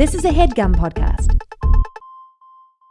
This is a HeadGum podcast.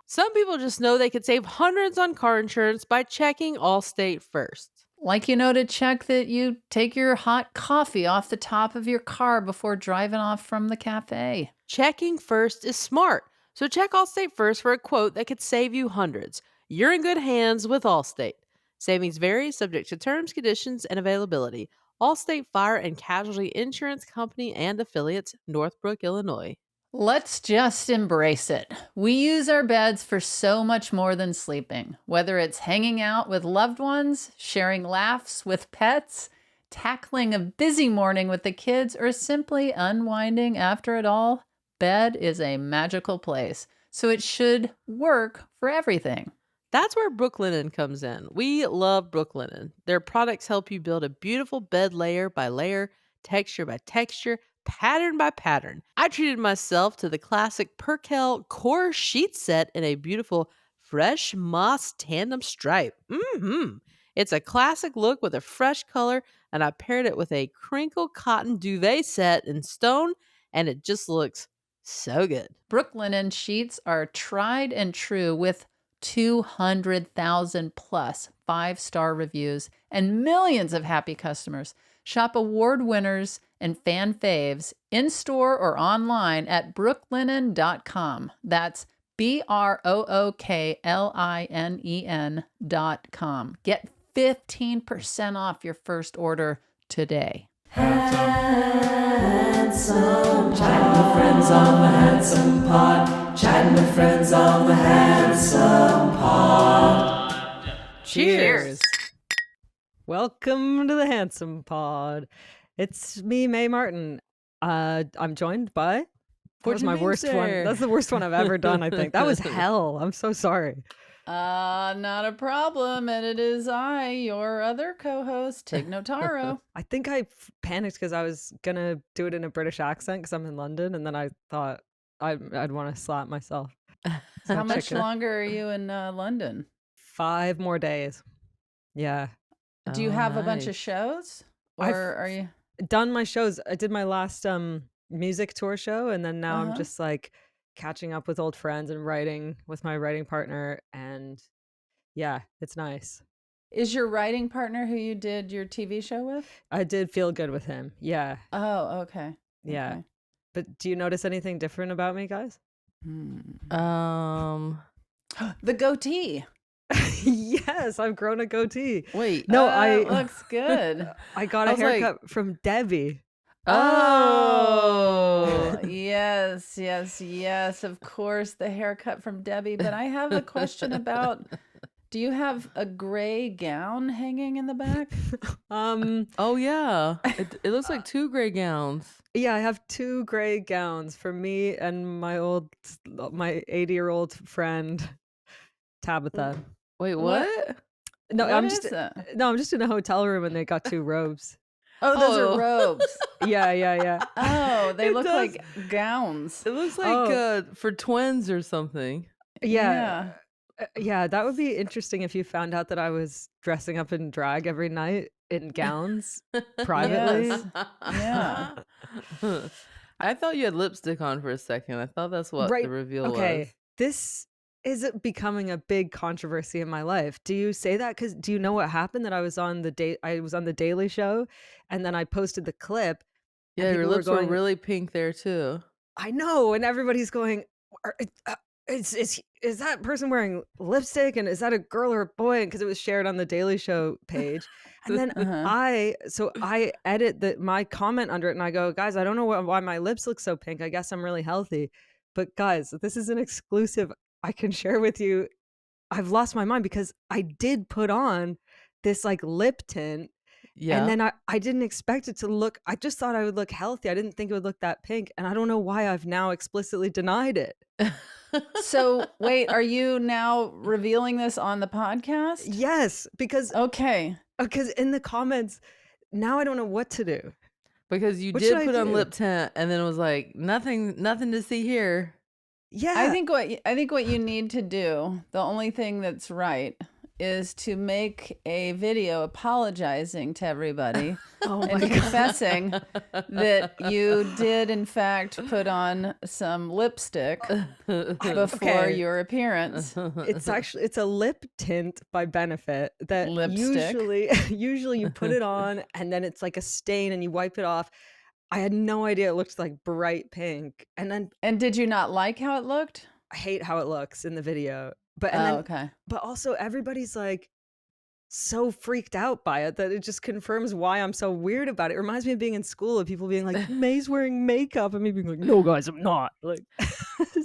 Some people just know they could save hundreds on car insurance by checking Allstate first. Like to check that you take your hot coffee off the top of your car before driving off from the cafe. Checking first is smart, so check Allstate first for a quote that could save you hundreds. You're in good hands with Allstate. Savings vary, subject to terms, conditions, and availability. Allstate Fire and Casualty Insurance Company and Affiliates, Northbrook, Illinois. Let's just embrace it. We use our beds for so much more than sleeping. Whether it's hanging out with loved ones, sharing laughs with pets, tackling a busy morning with the kids, or simply unwinding after it all, bed is a magical place. So it should work for everything. That's where Brooklinen comes in. We love Brooklinen. Their products help you build a beautiful bed layer by layer, texture by texture, pattern by pattern. I treated myself to the classic Perkel core sheet set in a beautiful fresh moss tandem stripe. It's a classic look with a fresh color, and I paired it with a crinkle cotton duvet set in stone, and it just looks so good. Brooklinen sheets are tried and true with 200,000 plus 5-star reviews and millions of happy customers. Shop award winners and fan faves in-store or online at brooklinen.com. That's BROOKLINEN.com. Get 15% off your first order today. Handsome, chatting with friends on the Handsome Pod. Chatting with friends on the Handsome Pod. Cheers. Welcome to the Handsome Pod. It's me, Mae Martin. I'm joined by... That was my worst one. That's the worst one I've ever done, I think. That was hell. I'm so sorry. Not a problem. And it is I, your other co-host, Tig Notaro. I think I panicked because I was going to do it in a British accent because I'm in London. And then I thought I'd want to slap myself. How much longer are you in London? 5 more days. Yeah. Do you have a bunch of shows? Or are you... done my shows. I did my last music tour show, and then now I'm just like catching up with old friends and writing with my writing partner, and yeah, it's nice. Is your writing partner who you did your TV show with? I did Feel Good with him. Yeah. Oh, okay. Yeah. Okay. But do you notice anything different about me, guys? The goatee. Yes, I've grown a goatee. Wait. No, it looks good. I got a haircut from Debbie. Oh, yes. Of course, the haircut from Debbie. But I have a question about, do you have a gray gown hanging in the back? Oh, yeah. It looks like 2 gray gowns. Yeah, I have 2 gray gowns for me and my 80-year-old friend, Tabitha. Wait, what? No, What I'm is just that? no, I'm just in a hotel room and they got 2 robes. Oh, those are robes. Yeah. Oh, they It look does. like gowns. It looks like for twins or something. Yeah. Yeah, that would be interesting if you found out that I was dressing up in drag every night in gowns privately. Yes. Yeah. I thought you had lipstick on for a second. I thought that's what the reveal was. This is becoming a big controversy in my life. Do you say that because do you know what happened? That I was on the Daily Show, and then I posted the clip. Yeah, your lips were really pink there too. I know, and everybody's going, is that person wearing lipstick, and is that a girl or a boy? Because it was shared on the Daily Show page. And then I edit my comment under it, and I go, guys, I don't know why my lips look so pink. I guess I'm really healthy. But guys, this is an exclusive I can share with you. I've lost my mind because I did put on this like lip tint. Yeah. And then I didn't expect it to look, I just thought I would look healthy. I didn't think it would look that pink. And I don't know why I've now explicitly denied it. So wait, are you now revealing this on the podcast? Yes, because in the comments, now I don't know what to do. Because you What did should I put on do? lip tint and then it was like nothing to see here. Yeah. I think what you need to do, the only thing that's right, is to make a video apologizing to everybody Oh and my God. confessing that you did in fact put on some lipstick before Okay. your appearance. It's a lip tint by Benefit that Lipstick. usually you put it on and then it's like a stain and you wipe it off. I had no idea it looked like bright pink. And then And did you not like how it looked? I hate how it looks in the video. But Okay. but also everybody's like so freaked out by it that it just confirms why I'm so weird about it. It reminds me of being in school of people being like, May's wearing makeup, and me being like, no guys, I'm not. Like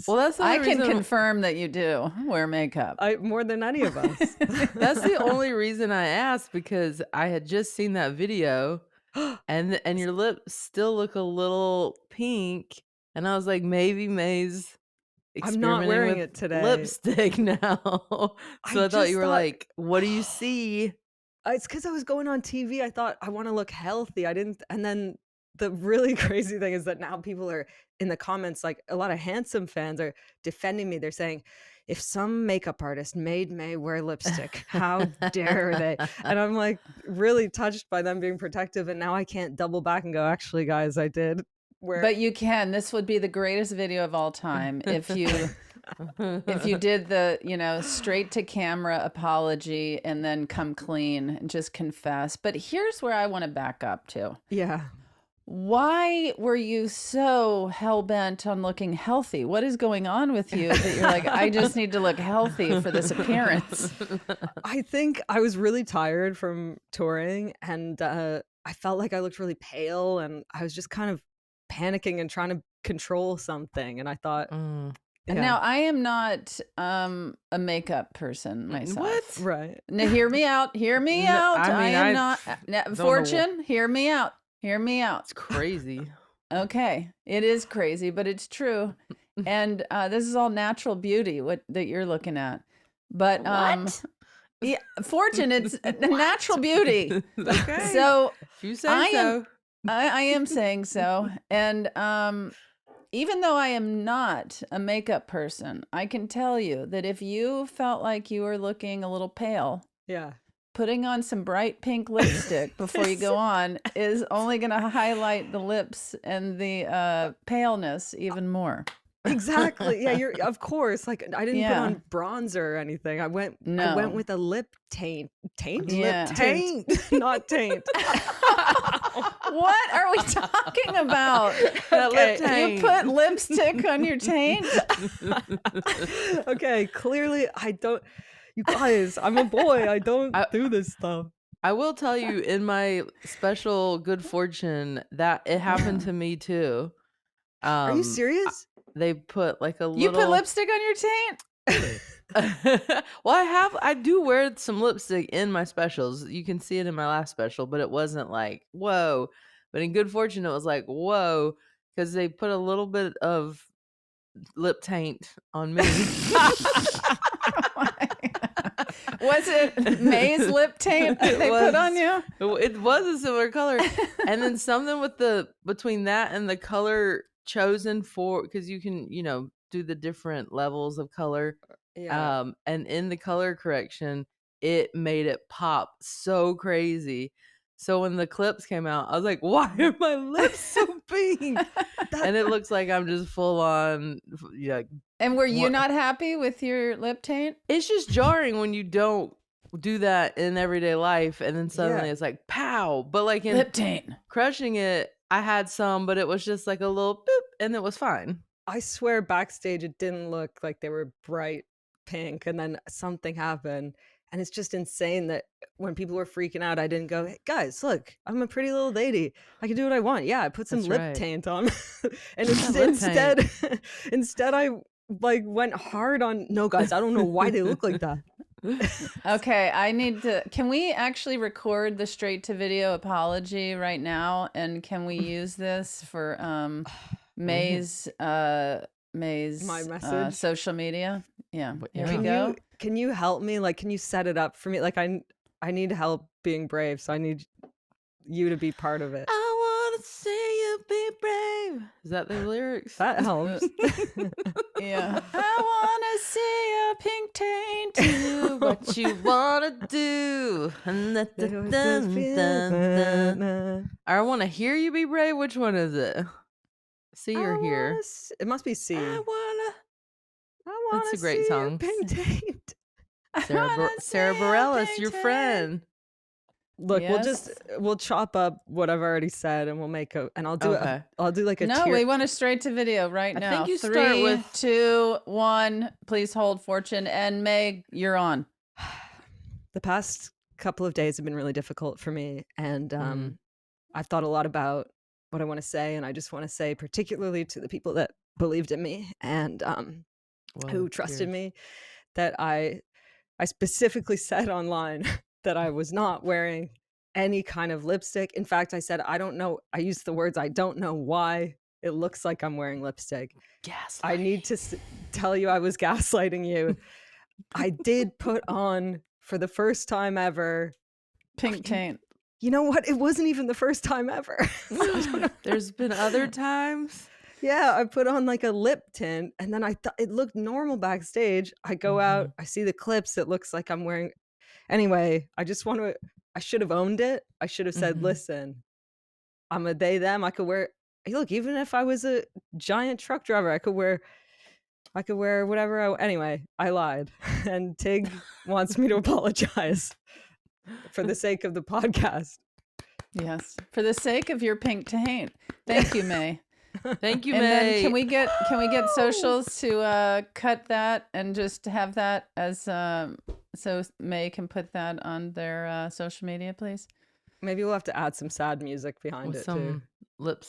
Well, that's the I only can reason. confirm that you do wear makeup. more than any of us. That's the only reason I asked, because I had just seen that video, and your lips still look a little pink, and I was like, maybe May's I'm not experimenting wearing with it today. lipstick now. So I thought just you were like, what do you see? It's because I was going on TV. I thought I want to look healthy. I didn't. And then the really crazy thing is that now people are in the comments, like a lot of handsome fans are defending me. They're saying, if some makeup artist made May wear lipstick, how dare they? And I'm like really touched by them being protective. And now I can't double back and go, actually, guys, I did wear. But you can. This would be the greatest video of all time if you did the, straight to camera apology and then come clean and just confess. But here's where I want to back up to. Yeah. Why were you so hell-bent on looking healthy? What is going on with you that you're like, I just need to look healthy for this appearance? I think I was really tired from touring, and I felt like I looked really pale, and I was just kind of panicking and trying to control something. And I thought, And now I am not a makeup person myself. What? right. Now hear me out. Hear me out. I mean, am I not. know Fortune, hear me out. Hear me out. It's crazy. Okay, it is crazy, but it's true. And this is all natural beauty that you're looking at. But yeah, Fortune, it's natural beauty. Okay. So You say so. I am saying so. And even though I am not a makeup person, I can tell you that if you felt like you were looking a little pale, Yeah. putting on some bright pink lipstick before you go on is only going to highlight the lips and the paleness even more. Exactly. Yeah, you're of course. Like I didn't put Yeah. on bronzer or anything. I went No. with a lip taint. Taint? Yeah. Lip taint. Not taint. What are we talking about? That lip You taint. put lipstick on your taint? Okay, clearly I don't. You guys, I'm a boy. I don't do this stuff. I will tell you, in my special good fortune, that it happened to me too. Are you serious? They put like a little. You put lipstick on your taint? Well, I do wear some lipstick in my specials. You can see it in my last special, but it wasn't like whoa. But in Good Fortune, it was like whoa, because they put a little bit of lip taint on me. Was it May's lip taint that they put on you? It was a similar color, and then something with between that and the color chosen for, because you can do the different levels of color. Yeah. And in the color correction, it made it pop so crazy. So when the clips came out, I was like, why are my lips so pink? And it looks like I'm just full on, And were you What? not happy with your lip taint? it's just jarring when you don't do that in everyday life. And then suddenly Yeah. it's like, pow. But like in Lip taint. Crushing It, I had some, but it was just like a little boop, and it was fine. I swear backstage it didn't look like they were bright pink, and then something happened. And it's just insane that when people were freaking out, I didn't go, hey, guys, look, I'm a pretty little lady. I can do what I want. Yeah, I put some That's lip right. taint on. And Lip instead I like went hard on, no, guys, I don't know why they look like that. Okay, can we actually record the straight to video apology right now? And can we use this for May's My message? social media? Yeah, here we Can go. can you help me? Like, can you set it up for me? Like, I need help being brave, so I need you to be part of it. I want to see you be brave. Is that the lyrics? That helps. Yeah. I want to see a pink taint. Do what you wanna do. Dun, dun, dun. I want to hear you be brave. Which one is it? See or hear? It must be C. I wanna. I That's a great see song. a pink taint. Sarah Bareilles, your friend. Look, Yes. we'll chop up what I've already said, and we'll make I'll do Okay. I'll do like a No, tier. we want to straight to video right I now. think you start 3, with- 2, 1. Please hold, Fortune. And Meg, you're on. The past couple of days have been really difficult for me, and Mhm. I've thought a lot about what I want to say, and I just want to say, particularly to the people that believed in me and who trusted me, that I specifically said online that I was not wearing any kind of lipstick. In fact, I said, I don't know. I used the words, I don't know why it looks like I'm wearing lipstick. I need to tell you I was gaslighting you. I did put on, for the first time ever, Pink taint. you know what? It wasn't even the first time ever. There's been other times. Yeah, I put on like a lip tint, and then I thought it looked normal backstage. I go out, I see the clips. It looks like I'm wearing. Anyway, I just want to. I should have owned it. I should have said, "Listen, I'm a they them. I could wear. Look, even if I was a giant truck driver, I could wear whatever. Anyway, I lied, and Tig wants me to apologize for the sake of the podcast. Yes. For the sake of your pink taint. Thank you, May. Thank you, And May. then can we get socials to cut that and just have that as so May can put that on their social media, please? Maybe we'll have to add some sad music behind With it too. some lip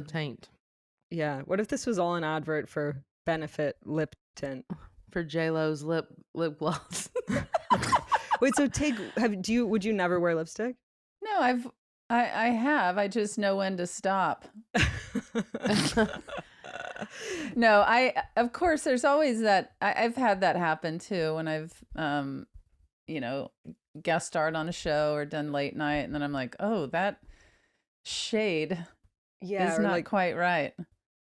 taint Yeah. What if this was all an advert for Benefit lip tint? for J-Lo's lip gloss. Wait, so Tig, would you never wear lipstick? No, I have. I just know when to stop. No, of course there's always that. I've had that happen too when I've guest starred on a show or done late night, and then I'm like, oh, that shade is or not like, quite right.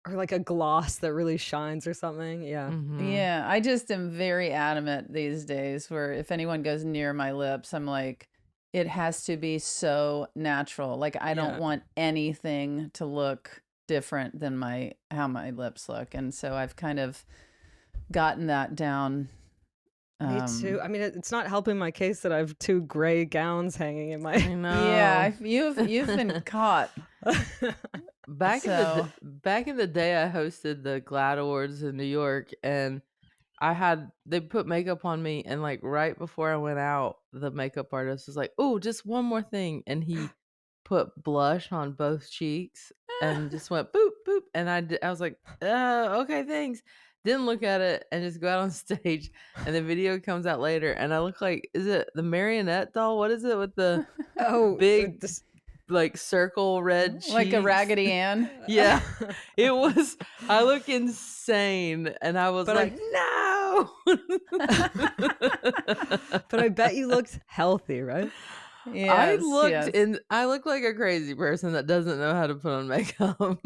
or like a gloss that really shines or something. Yeah. Yeah, I just am very adamant these days where if anyone goes near my lips, I'm like, it has to be so natural. Like I don't want anything to look different than how my lips look. And so I've kind of gotten that down. Me too. I mean, it's not helping my case that I have 2 gray gowns hanging in my. I know. Yeah, you've been caught. Back in the day, I hosted the GLAAD Awards in New York, and they put makeup on me, and like right before I went out, the makeup artist was like, "Oh, just one more thing," and he put blush on both cheeks and just went boop boop, and I was like, "Okay, thanks." Didn't look at it and just go out on stage, and the video comes out later, and I look like, is it the marionette doll? What is it with the big like circle red cheeks? Like a Raggedy Ann? Yeah, it was. I look insane, and I was like, no. But I bet you looked healthy, right? Yes, I look like a crazy person that doesn't know how to put on makeup. Oh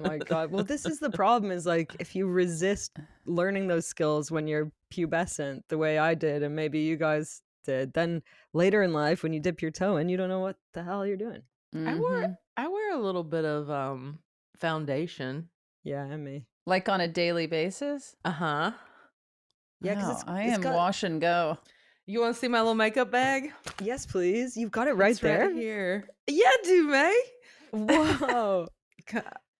my God. Well, this is the problem, is like if you resist learning those skills when you're pubescent the way I did, and maybe you guys did, then later in life when you dip your toe in, you don't know what the hell you're doing. I wear a little bit of foundation. Yeah, and me. Like on a daily basis? Uh-huh. Yeah, because I am wash and go. You want to see my little makeup bag? Yes, please. You've got it right there. Right here. Yeah, do May. Whoa.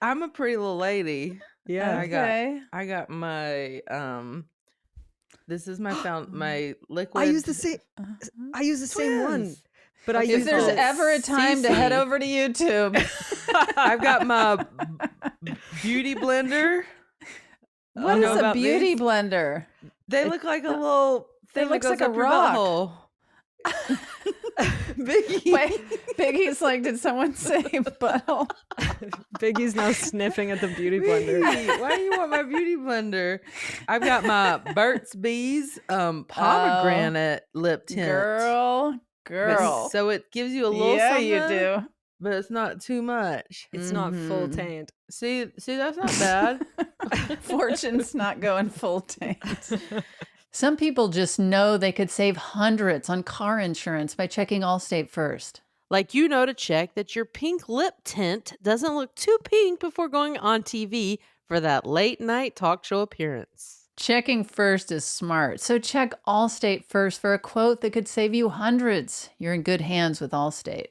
I'm a pretty little lady. Yeah. I got my this is my my liquid. I use the same one. But if there's ever a time to head over to YouTube. I've got my beauty blender. What is a beauty blender? They look like a little thing. It looks like a rock. Biggie. Wait, Biggie's like, did someone say butthole? Biggie's now sniffing at the beauty blender. Why do you want my beauty blender? I've got my Burt's Bees pomegranate lip tint. Girl. So it gives you a little something. Yeah, you do. but it's not too much. It's not full Mhm. taint. See, that's not bad. Fortune's not going full taint. Some people just know they could save hundreds on car insurance by checking Allstate first. Like to check that your pink lip tint doesn't look too pink before going on TV for that late night talk show appearance. Checking first is smart, so check Allstate first for a quote that could save you hundreds. You're in good hands with Allstate.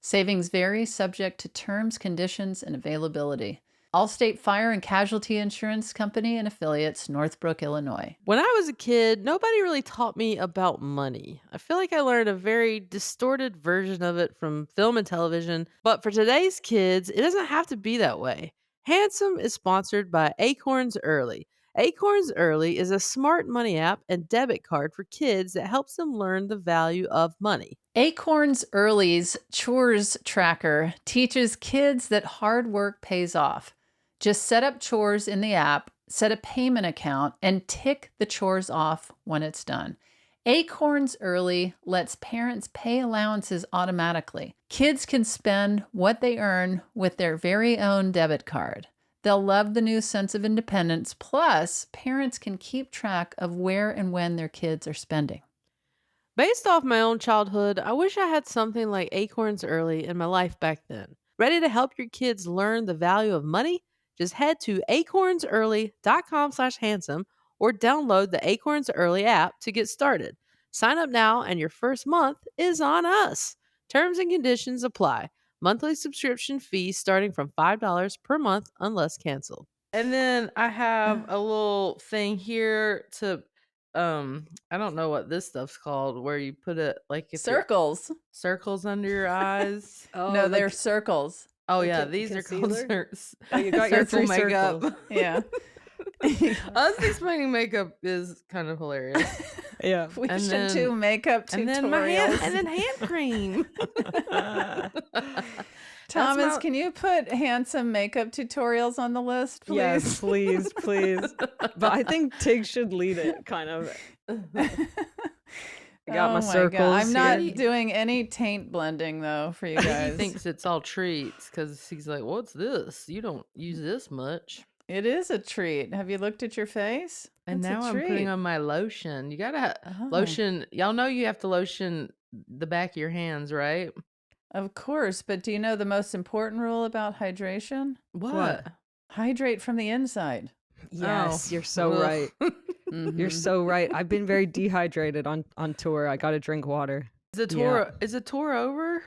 Savings vary, subject to terms, conditions, and availability. Allstate Fire and Casualty Insurance Company and affiliates, Northbrook, Illinois. When I was a kid, nobody really taught me about money. I feel like I learned a very distorted version of it from film and television, but for today's kids, it doesn't have to be that way. Handsome is sponsored by Acorns Early. Acorns Early is a smart money app and debit card for kids that helps them learn the value of money. Acorns Early's Chores Tracker teaches kids that hard work pays off. Just set up chores in the app, set a payment account, and tick the chores off when it's done. Acorns Early lets parents pay allowances automatically. Kids can spend what they earn with their very own debit card. They'll love the new sense of independence. Plus, parents can keep track of where and when their kids are spending. Based off my own childhood, I wish I had something like Acorns Early in my life back then. Ready to help your kids learn the value of money? Just head to acornsearly.com/handsome or download the Acorns Early app to get started. Sign up now and your first month is on us. Terms and conditions apply. Monthly subscription fees starting from $5 per month unless canceled. And then I have a little thing here to I don't know what this stuff's called, where you put it like if Circles. circles under your eyes. No, they're circles. Oh Like yeah, a these are called concealer? Oh, you got circle your 3 makeup. circles. Yeah. Us explaining makeup is kind of hilarious. Yeah. We And should then- do makeup tutorials. And then my hand, and then hand cream. Thomas, my- can you put handsome makeup tutorials on the list, please? Yes, please, please. But I think Tig should lead it, kind of. I got my circles. God. I'm not here. doing any taint blending though for you He guys. thinks it's all treats because he's like, "What's this? You don't use this much." It is a treat. Have you looked at your face? And It's a now I'm putting treat. on my lotion. You gotta Oh, lotion. Y'all know you have to lotion the back of your hands, right? Of course, but do you know the most important rule about hydration? What? Hydrate from the inside. Yes, Oh. you're so Ugh. right. You're Mhm. so right. I've been very dehydrated on tour. I got to drink water. Is the tour over?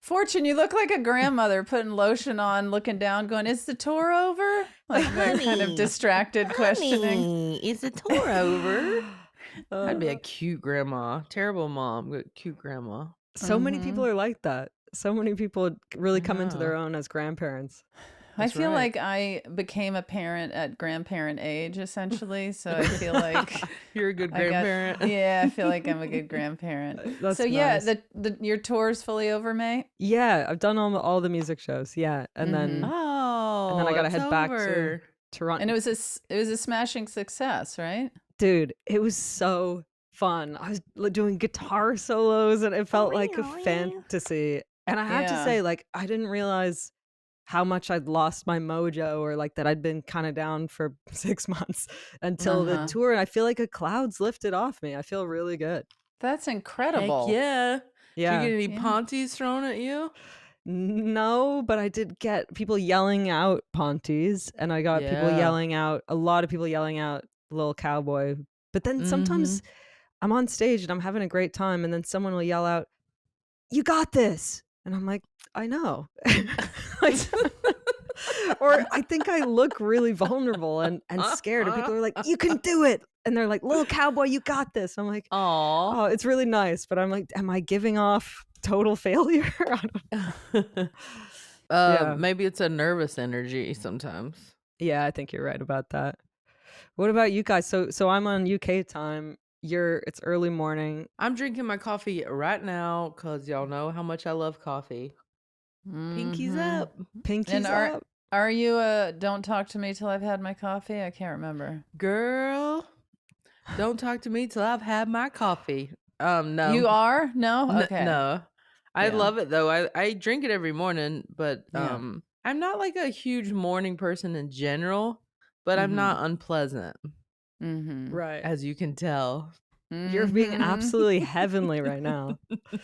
Fortune, you look like a grandmother putting lotion on, looking down, going, "Is the tour over?" Like that kind of Honey, distracted questioning. Is the tour over? I'd be a cute grandma. Terrible mom, but cute grandma. So many Mhm. people are like that. So many people really come into their know. own as grandparents. I That's feel right. like I became a parent at grandparent age, essentially. So I feel like You're a good I got- grandparent. yeah, I feel like I'm a good grandparent. That's So yeah, nice. your tour's fully over, May. Yeah, I've done all the music shows. Yeah, and then Oh, I gotta it's head back to over. Toronto. And it was a smashing success, right? Dude, it was so fun. I was doing guitar solos and it felt like a fantasy. And I have to Yeah. say, like, I didn't realize how much I'd lost my mojo or like that I'd been kind of down for 6 months until the Uh-huh. tour. And I feel like a cloud's lifted off me. I feel really good. That's Heck incredible. yeah. Yeah. Did you get any Yeah. Ponties thrown at you? No, but I did get people yelling out Ponties and I got people Yeah. yelling out, a lot of people yelling out Little Cowboy. But then sometimes I'm on stage and I'm having a great time and then someone will yell out, "You got this." And I'm like, I know. Like, or I think I look really vulnerable and scared. And people are like, "You can do it." And they're like, "Little Cowboy, you got this." I'm like, Aw. oh, it's really nice. But I'm like, am I giving off total failure? I don't- Yeah. Maybe it's a nervous energy sometimes. Yeah, I think you're right about that. What about you guys? So I'm on UK time. It's early morning. I'm drinking my coffee right now because y'all know how much I love coffee. Pinkies Mhm. up. Pinkies And up. Are you don't talk to me till I've had my coffee? I can't remember. Girl, don't talk to me till I've had my coffee. No. You are? No? Okay. No. I Yeah. love it though. I drink it every morning, but Yeah. I'm not like a huge morning person in general, but I'm not unpleasant, Mm-hmm. Right. as you can tell. You're being Mm-hmm. absolutely heavenly right now.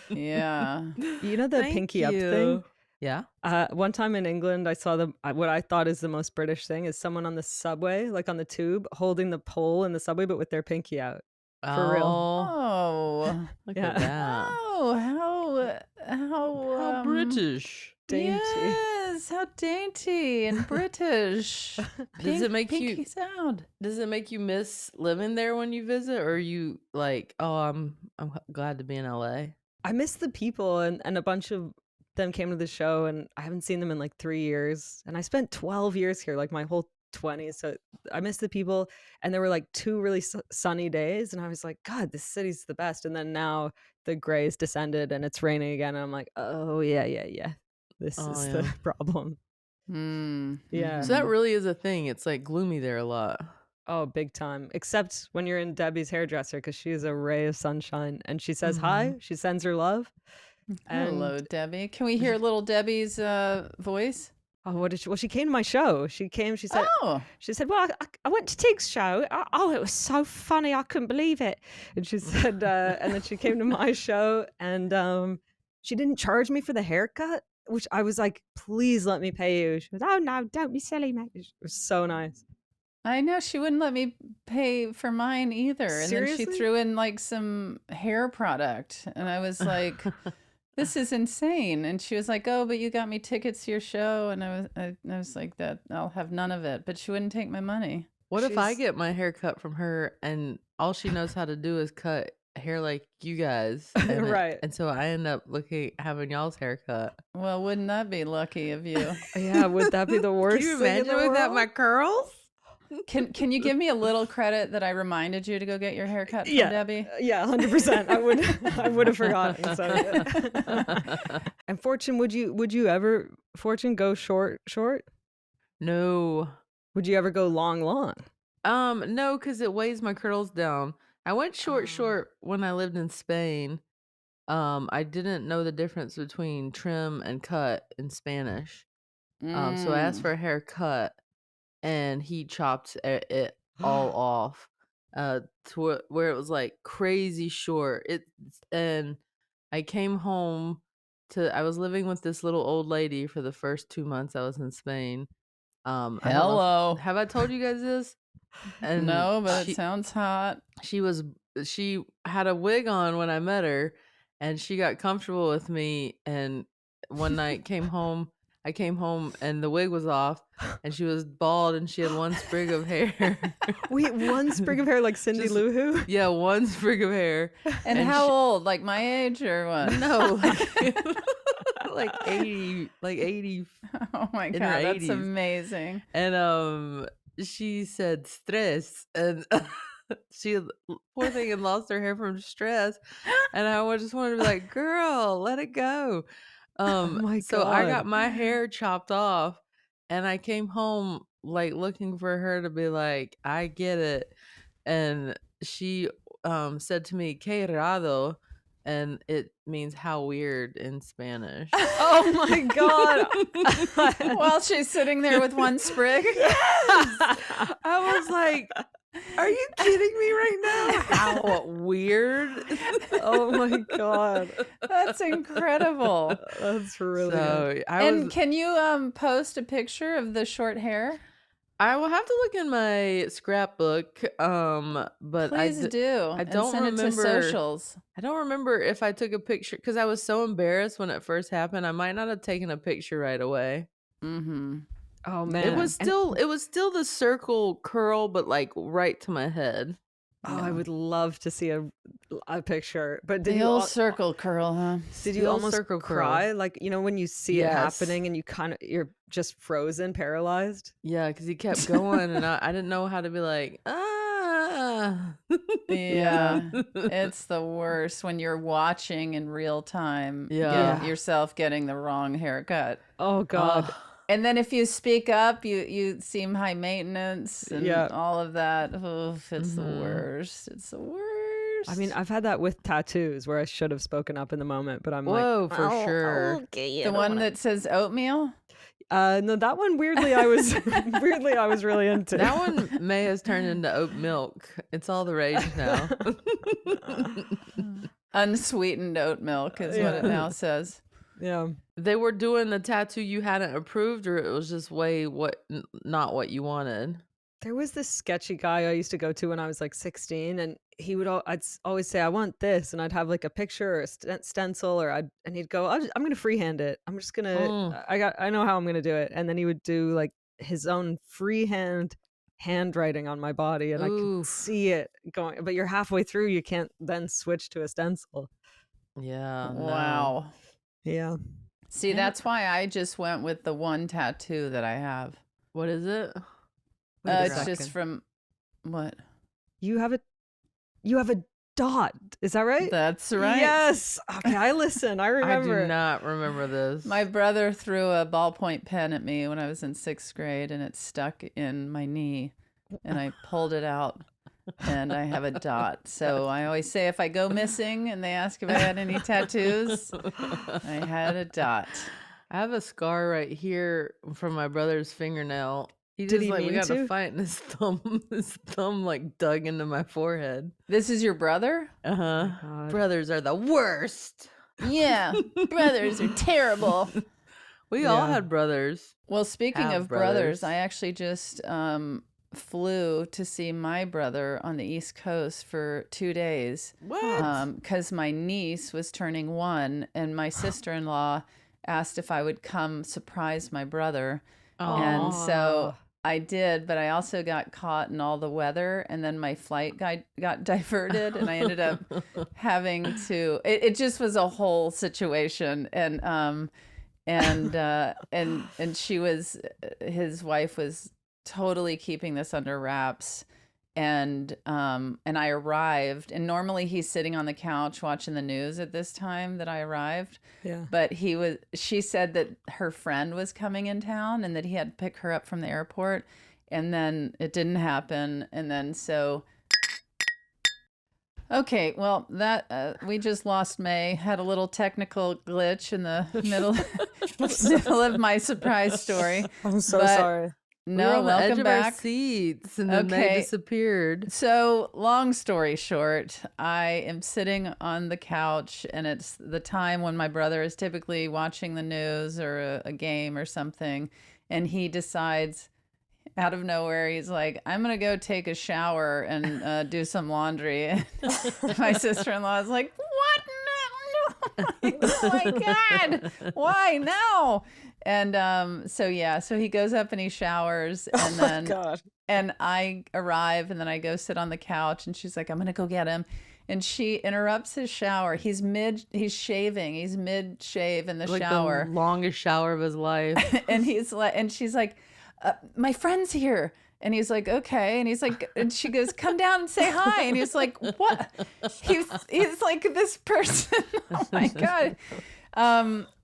Yeah. You know the Thank pinky up thing? you. Yeah. One time in England, I saw what I thought is the most British thing is someone on the subway, like on the tube, holding the pole in the subway, but with their pinky out. For real. Oh, Oh. look Yeah. at that. Oh, how How British. Dainty. Yes, how dainty and British. Does it make you pinky sound? Does it make you miss living there when you visit, or are you like, oh, I'm glad to be in LA? I miss the people, and a bunch of them came to the show, and I haven't seen them in like 3 years. And I spent 12 years here, like my whole 20s. So I miss the people. And there were like 2 really sunny days, and I was like, God, this city's the best. And then now the grays descended and it's raining again. And I'm like, oh, yeah. This Oh, is yeah. the problem. Yeah. So that really is a thing. It's like gloomy there a lot. Oh, big time. Except when you're in Debbie's hairdresser, because she is a ray of sunshine. And she says hi. She sends her love. Hello, Debbie. Can we hear little Debbie's voice? Oh, what did she? Well, she came to my show. She said, Oh. well, I went to Tig's show. It was so funny. I couldn't believe it. And she said, and then she came to my show, and she didn't charge me for the haircut, which I was like, please let me pay you. She was, oh no, don't be silly, mate. It was so nice. I know she wouldn't let me pay for mine either. And then Seriously? she threw in like some hair product. And I was like, this is insane. And she was like, oh, but you got me tickets to your show. And I was like, that I'll have none of it. But she wouldn't take my money. What if I get my hair cut from her and all she knows how to do is cut hair like you guys? And Right. and so I end up having y'all's haircut. Well, wouldn't that be lucky of you? Yeah, would that be the worst Can you thing in the imagine without world? my curls? Can you give me a little credit that I reminded you to go get your hair cut from Yeah. Debbie? Yeah, 100%. I would have forgotten. So. And Fortune, would you ever, Fortune, go short? No. Would you ever go long? No, because it weighs my curls down. I went short when I lived in Spain. I didn't know the difference between trim and cut in Spanish. So I asked for a haircut, and he chopped it all off, to where it was like crazy short. And I came home I was living with this little old lady for the first 2 months I was in Spain. I don't know Hello. have I told you guys this? And No, but it sounds hot. she had a wig on when I met her, and she got comfortable with me. And one night I came home and the wig was off, and she was bald, and she had one sprig of hair. Wait, one sprig of hair like Cindy Lou Who? Yeah, one sprig of hair. And how old? Like my age or what? No, like 80. Oh my in her god, that's 80s. amazing. And she said stress, and she poor thing had lost her hair from stress, and I just wanted to be like, girl, let it go. my So I God. got my hair chopped off, and I came home like looking for her to be like, I get it. And she said to me, que raro, and it means how weird in Spanish. Oh my God. While she's sitting there with one sprig. I was like, are you kidding me right now? How weird. Oh my God. That's incredible. That's really good. So And can you post a picture of the short hair? I will have to look in my scrapbook. But Please do. I and don't send it to remember. socials. I don't remember if I took a picture because I was so embarrassed when it first happened. I might not have taken a picture right away. Mm-hmm. Oh man. It was still the circle curl, but like right to my head. Oh, I would love to see a picture. But did The you old circle curl, huh? did you the old almost circle curl. cry? Like, when you see it Yes. happening and you're just frozen, paralyzed? Yeah, because he kept going, and I didn't know how to be like, ah. Yeah. It's the worst when you're watching in real time. Yeah. Yourself getting the wrong haircut. Oh God. And then if you speak up, you seem high maintenance and Yeah. all of that. Oof, it's the worst. It's the worst. worst. I mean, I've had that with tattoos where I should have spoken up in the moment, but I'm Whoa, like, for "Oh, sure. okay, I the don't one wanna-" that says oatmeal. No, that one weirdly I was really into. That one may has turned into oat milk. It's all the rage now. Unsweetened oat milk is what it now says. Yeah. They were doing the tattoo you hadn't approved, or it was just not what you wanted? There was this sketchy guy I used to go to when I was like 16, and he would always say, "I want this," and I'd have like a picture or a stencil, and he'd go, I'm going to freehand it. I'm just gonna, I know how I'm gonna do it, and then he would do like his own freehand handwriting on my body, and I could see it going. But you're halfway through, you can't then switch to a stencil. Yeah. No. Wow. Yeah. See, that's why I just went with the one tattoo that I have. What is it? It's just from what? You have a dot. Is that right? That's right. Yes. Okay, I listen. I remember. I do not remember this. My brother threw a ballpoint pen at me when I was in 6th grade, and it stuck in my knee, and I pulled it out, and I have a dot. So I always say if I go missing and they ask if I had any tattoos, I had a dot. I have a scar right here from my brother's fingernail. He Did just he we mean got to? to fight, and his thumb like dug into my forehead. This is your brother? Uh-huh. God. Brothers are the worst. Yeah, brothers are terrible. We all Yeah. had brothers. Well, speaking Have of brothers, brothers. I actually just flew to see my brother on the East Coast for 2 days. What? Because my niece was turning 1, and my sister-in-law asked if I would come surprise my brother. And so I did, but I also got caught in all the weather, and then my flight got diverted, and I ended up having to. It just was a whole situation, and she was, his wife was totally keeping this under wraps, and I arrived, and normally he's sitting on the couch watching the news at this time that I arrived. Yeah. But she said that her friend was coming in town and that he had to pick her up from the airport, and then it didn't happen. And then okay, well, that we just lost May. Had a little technical glitch in the middle of my surprise story. I'm so But- sorry. We were No, on the edge welcome of our back. seats, and then they Okay. disappeared. So, long story short, I am sitting on the couch, and it's the time when my brother is typically watching the news or a game or something, and he decides out of nowhere, he's like, I'm going to go take a shower and do some laundry. And my sister-in-law is like, what? No. Oh my God. Why? No. And so he goes up and he showers, and then God. and I arrive, and then I go sit on the couch, and she's like, I'm gonna go get him. And she interrupts his shower. He's shaving. He's mid-shave in the Like shower. the longest shower of his life. And she's like, my friend's here. And he's like, okay. And he's like, and she goes, come down and say hi. And he's like, what? He's like this person. Oh my God.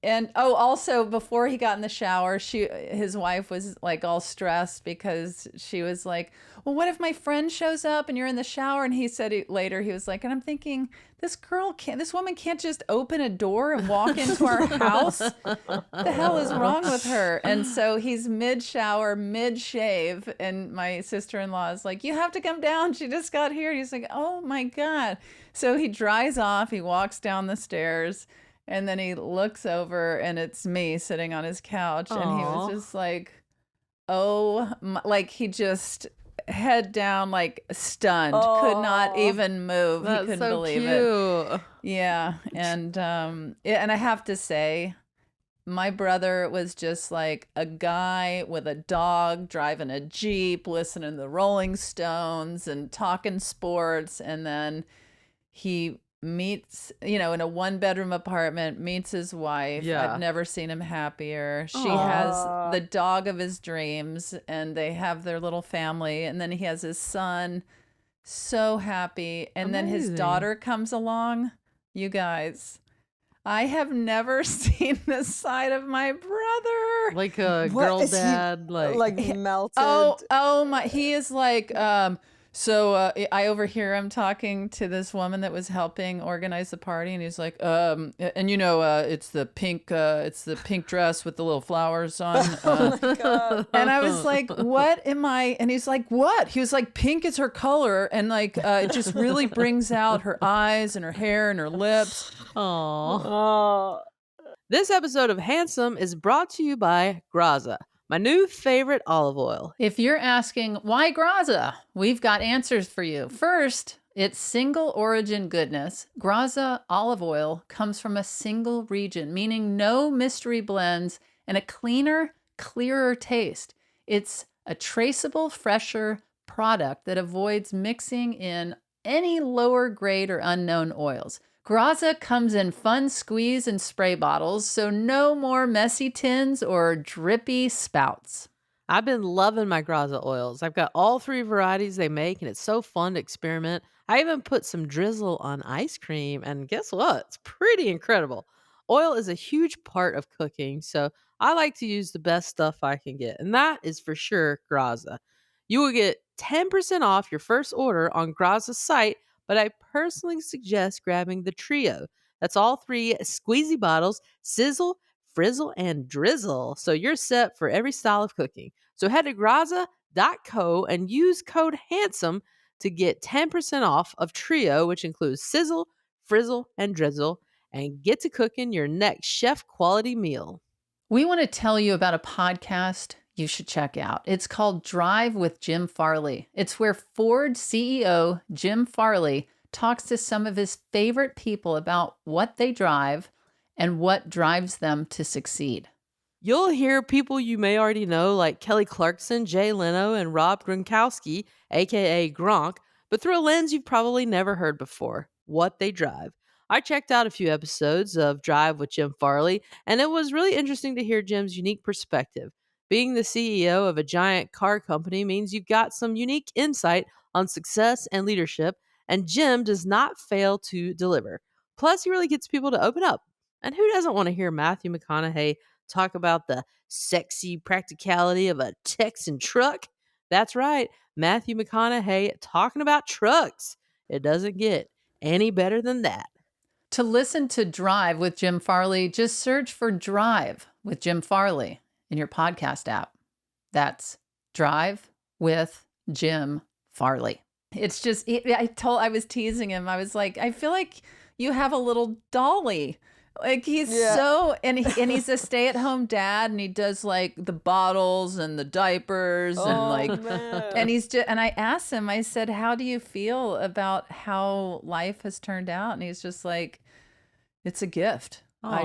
And also before he got in the shower, his wife was like all stressed because she was like, well, what if my friend shows up and you're in the shower? And he said later, he was like, and I'm thinking, this woman can't just open a door and walk into our house. The hell is wrong with her? And so he's mid-shower, mid-shave, and my sister-in-law is like, you have to come down. She just got here. And he's like, oh my God. So he dries off, he walks down the stairs, and then he looks over, and it's me sitting on his couch. And he was just like, oh, like he just head down, like stunned, could not even move. That's He couldn't so believe cute. it. Yeah. And and I have to say, my brother was just like a guy with a dog driving a Jeep, listening to the Rolling Stones and talking sports. And then he meets, in a 1-bedroom apartment, meets his wife. Yeah. I've never seen him happier. She Aw. has the dog of his dreams, and they have their little family. And then he has his son. So happy. And then his Amazing. daughter comes along. You guys, I have never seen this side of my brother. Like a What girl is he- dad. Like melted. Oh my, he is like So I overhear him talking to this woman that was helping organize the party, and he's like, and you know, it's the pink dress with the little flowers on. Oh my God. And I was like, what am I? And he's like, what? He was like, pink is her color, and like it just really brings out her eyes and her hair and her lips. Aww. Oh. This episode of Handsome is brought to you by Graza, my new favorite olive oil. If you're asking, why Graza? We've got answers for you. First, it's single origin goodness. Graza olive oil comes from a single region, meaning no mystery blends and a cleaner, clearer taste. It's a traceable, fresher product that avoids mixing in any lower grade or unknown oils. Graza comes in fun squeeze and spray bottles, so no more messy tins or drippy spouts. I've been loving my Graza oils. I've got all 3 varieties they make, and it's so fun to experiment. I even put some drizzle on ice cream, and guess what? It's pretty incredible. Oil is a huge part of cooking, so I like to use the best stuff I can get, and that is for sure Graza. You will get 10% off your first order on Graza's site, but I personally suggest grabbing the trio. That's all 3 squeezy bottles, sizzle, frizzle, and drizzle. So you're set for every style of cooking. So head to graza.co and use code HANDSOME to get 10% off of trio, which includes sizzle, frizzle, and drizzle, and get to cooking your next chef quality meal. We want to tell you about a podcast you should check out. It's called Drive with Jim Farley. It's where Ford CEO Jim Farley talks to some of his favorite people about what they drive and what drives them to succeed. You'll hear people you may already know like Kelly Clarkson, Jay Leno, and Rob Gronkowski, aka Gronk, but through a lens you've probably never heard before, what they drive. I checked out a few episodes of Drive with Jim Farley, and it was really interesting to hear Jim's unique perspective. Being the CEO of a giant car company means you've got some unique insight on success and leadership, and Jim does not fail to deliver. Plus, he really gets people to open up. And who doesn't want to hear Matthew McConaughey talk about the sexy practicality of a Texan truck? That's right, Matthew McConaughey talking about trucks. It doesn't get any better than that. To listen to Drive with Jim Farley, just search for Drive with Jim Farley in your podcast app. That's Drive with Jim Farley. It's just, I was teasing him. I was like, I feel like you have a little dolly. Like he's and he's a stay-at-home dad, and he does like the bottles and the diapers and like, man. and he's just, and I asked him, I said, how do you feel about how life has turned out? And he's just like, it's a gift. I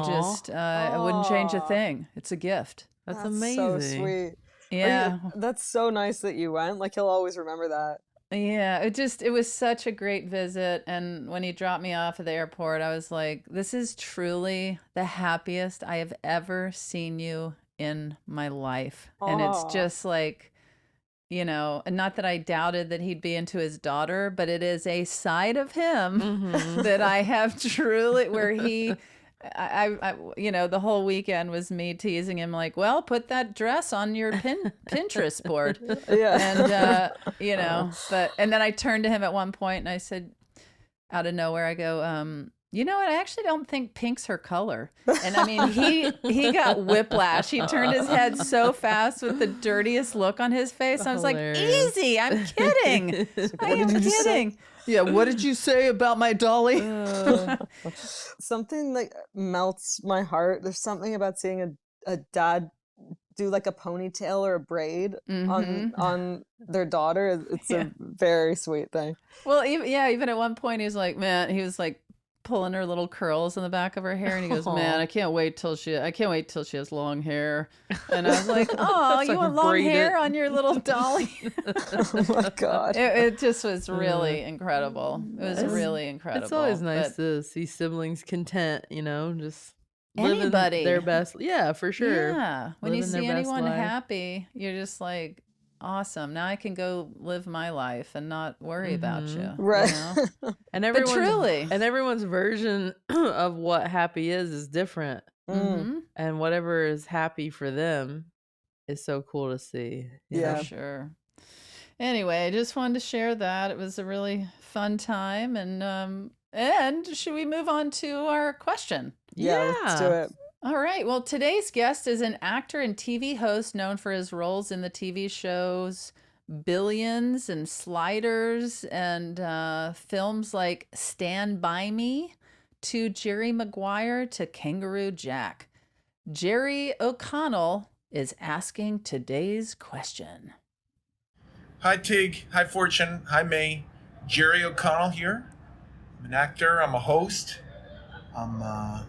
wouldn't change a thing. It's a gift. That's amazing. So sweet. Yeah. That's so nice that you went. Like he'll always remember that. Yeah, it was such a great visit. And when he dropped me off at the airport, I was like, this is truly the happiest I have ever seen you in my life. And it's just like, you know, and not that I doubted that he'd be into his daughter, but it is a side of him that I have truly, where he, I you know, the whole weekend was me teasing him like, well, put that dress on your Pinterest board. Yeah. And, you know, and then I turned to him at one point and I said, out of nowhere, I go, you know what? I actually don't think pink's her color. And I mean, he got whiplash. He turned his head so fast with the dirtiest look on his face. I was like, easy. I'm kidding. I am kidding. Yeah, what did you say about my dolly? Something like melts my heart. There's something about seeing a dad do like a ponytail or a braid on their daughter. It's a very sweet thing. Well, even at one point he was like pulling her little curls in the back of her hair, and he goes, man, I can't wait till she has long hair. And I was like, oh, you want long hair on your little dolly? Oh my God. It just was really incredible. It was really incredible. It's always nice to see siblings content, you know, just anybody living their best. Yeah, for sure. Yeah. When you Living see their best anyone life. happy, you're just like, awesome. Now I can go live my life and not worry about you. Right. You know? And truly. everyone's version of what happy is different. Mm-hmm. And whatever is happy for them is so cool to see. Yeah. For sure. Anyway, I just wanted to share that. It was a really fun time. And should we move on to our question? Yeah, let's do it. All right. Well, today's guest is an actor and TV host known for his roles in the TV shows Billions and Sliders and films like Stand By Me to Jerry Maguire to Kangaroo Jack. Jerry O'Connell is asking today's question. Hi, Tig. Hi, Fortune. Hi, May. Jerry O'Connell here. I'm an actor. I'm a host. I've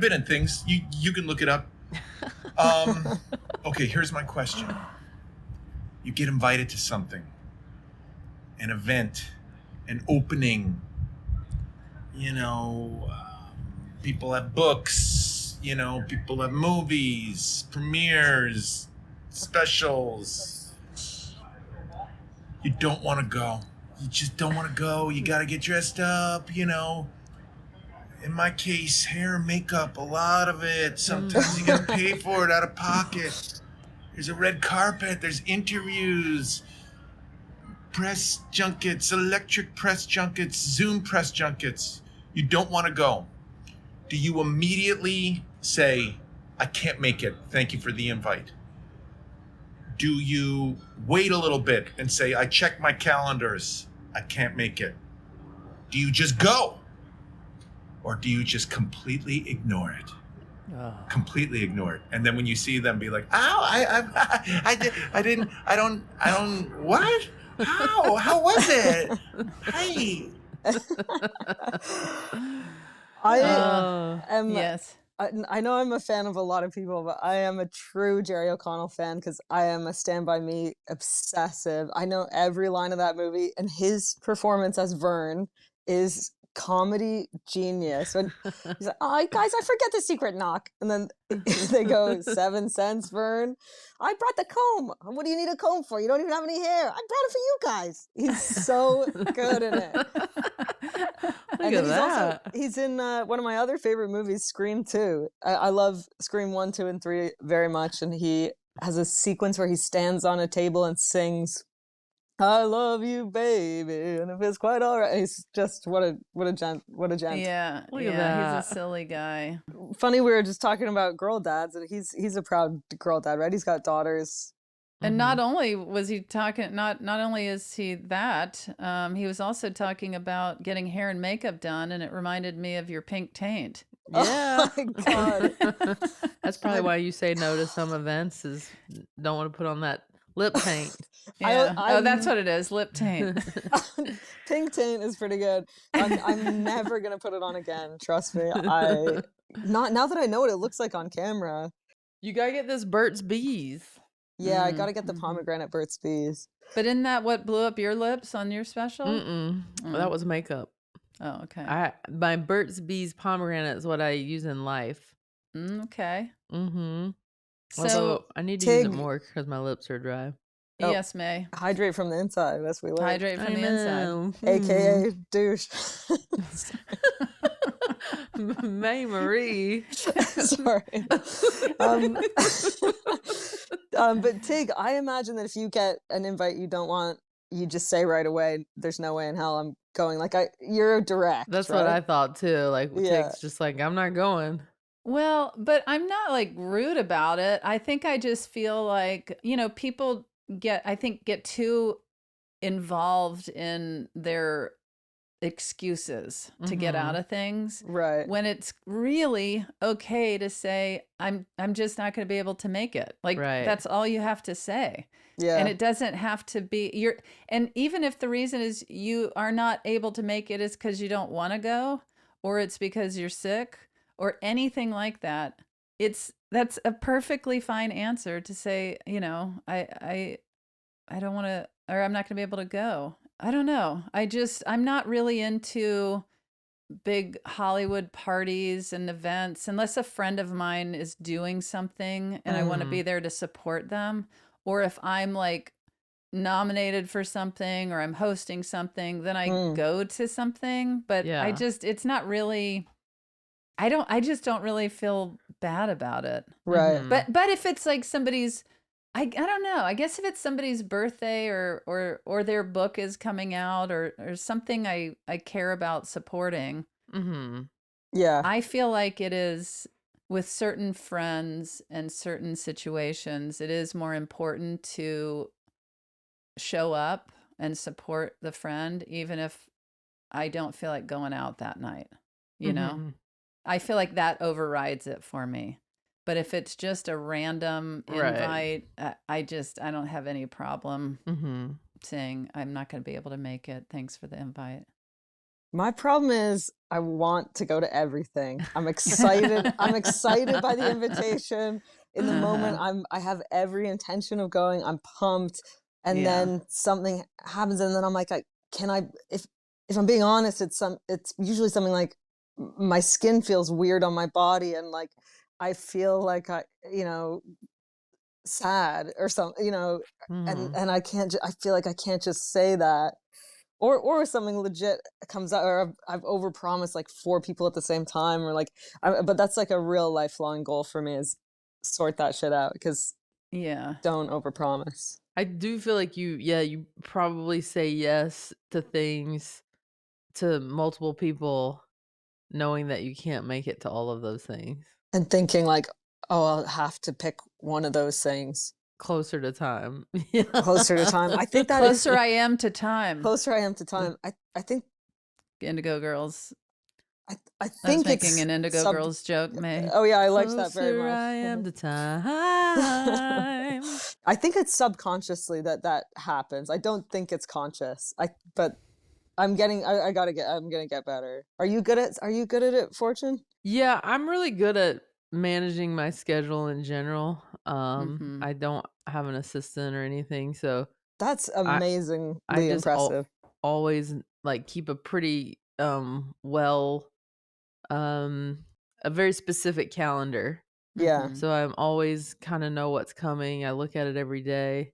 been in things. You can look it up. Okay, here's my question. You get invited to something, an event, an opening. People have books. People have movies, premieres, specials. You don't want to go. You just don't want to go. You got to get dressed up, In my case, hair and makeup, a lot of it. Sometimes you got to pay for it out of pocket. There's a red carpet. There's interviews, press junkets, electric press junkets, Zoom press junkets. You don't want to go. Do you immediately say, I can't make it. Thank you for the invite? Do you wait a little bit and say, I checked my calendars. I can't make it? Do you just go? Or do you just completely ignore it? Completely ignore it. And then when you see them, be like, what? How was it? Hey. Yes. I know I'm a fan of a lot of people, but I am a true Jerry O'Connell fan because I am a Stand By Me obsessive. I know every line of that movie, and his performance as Vern is comedy genius. When he's like, "Oh, guys, I forget the secret knock," and then they go, 7 cents, Vern. I brought the comb. What do you need a comb for? You don't even have any hair. I brought it for you guys. He's so good in it. Look at that. He's in one of my other favorite movies, Scream 2. I love Scream 1, 2, and 3 very much, and he has a sequence where he stands on a table and sings, "I love you, baby, and it feels quite all right." He's just what a gent. Yeah, Look at that. He's a silly guy. Funny, we were just talking about girl dads, and he's a proud girl dad, right? He's got daughters. And not only was he talking, not only is he that, he was also talking about getting hair and makeup done, and it reminded me of your pink taint. Yeah. Oh my God. That's probably why you say no to some events, is don't want to put on that lip paint. Yeah. I'm- that's what it is, lip taint. Pink taint is pretty good. I'm never gonna put it on again. Trust me. Not now that I know what it looks like on camera. You gotta get this Burt's Bees. Yeah, I gotta get the pomegranate Burt's Bees. But isn't that what blew up your lips on your special? That was makeup. Oh, okay. My Burt's Bees pomegranate is what I use in life. Okay. So So, I need to use it Tig- more because my lips are dry. Oh. yes, May. Hydrate from the inside. That's what we like. Hydrate from the inside. AKA douche. May Marie. Sorry. But Tig, I imagine that if you get an invite you don't want, you just say right away, "There's no way in hell I'm going." Like you're direct. That's right? what I thought too. Like Yeah. Tig's just like, I'm not going. Well, but I'm not like rude about it. I think I just feel like, people get too involved in their excuses to get out of things. Right. When it's really okay to say, I'm just not going to be able to make it. Like, Right. that's all you have to say. Yeah. And it doesn't have to be and even if the reason is you are not able to make it is because you don't want to go, or it's because you're sick, or anything like that, that's a perfectly fine answer to say, I don't want to, or I'm not going to be able to go. I don't know. I'm not really into big Hollywood parties and events unless a friend of mine is doing something and I want to be there to support them. Or if I'm like nominated for something or I'm hosting something, then I go to something. But Yeah. it's not really, I just don't really feel bad about it. Right. Mhm. But if it's like somebody's I don't know. I guess if it's somebody's birthday or their book is coming out or something I care about supporting, Mm-hmm. Yeah. I feel like it is with certain friends and certain situations, it is more important to show up and support the friend, even if I don't feel like going out that night. You know, Mm-hmm. I feel like that overrides it for me. But if it's just a random Right. invite, I don't have any problem Mm-hmm. saying I'm not going to be able to make it. Thanks for the invite. My problem is I want to go to everything. I'm excited. I'm excited by the invitation. In the moment, I have every intention of going. I'm pumped. And Yeah. then something happens, and then I'm like, if I'm being honest, it's usually something like my skin feels weird on my body, and like I feel like sad or something, Mm-hmm. and I feel like I can't just say that. Or something legit comes out, or I've overpromised like 4 people at the same time, or like, but that's like a real lifelong goal for me, is sort that shit out, because Yeah. don't overpromise. I do feel like you probably say yes to things to multiple people, knowing that you can't make it to all of those things And thinking like, oh, I'll have to pick one of those things closer to time. closer to time. I think The that is closer I am to time. closer I am to time. I think Indigo Girls. I I was think making it's an Indigo Girls joke, May. Oh yeah, I liked that very Closer much. I am to time. I think it's subconsciously that happens. I don't think it's conscious. But I'm gonna get better. Are you good at it, Fortune? Yeah, I'm really good at managing my schedule in general. Mhm. I don't have an assistant or anything, so That's I amazingly I just impressive. always like keep a pretty um a very specific calendar. Yeah. Mhm. So I'm always kind of know what's coming. I look at it every day.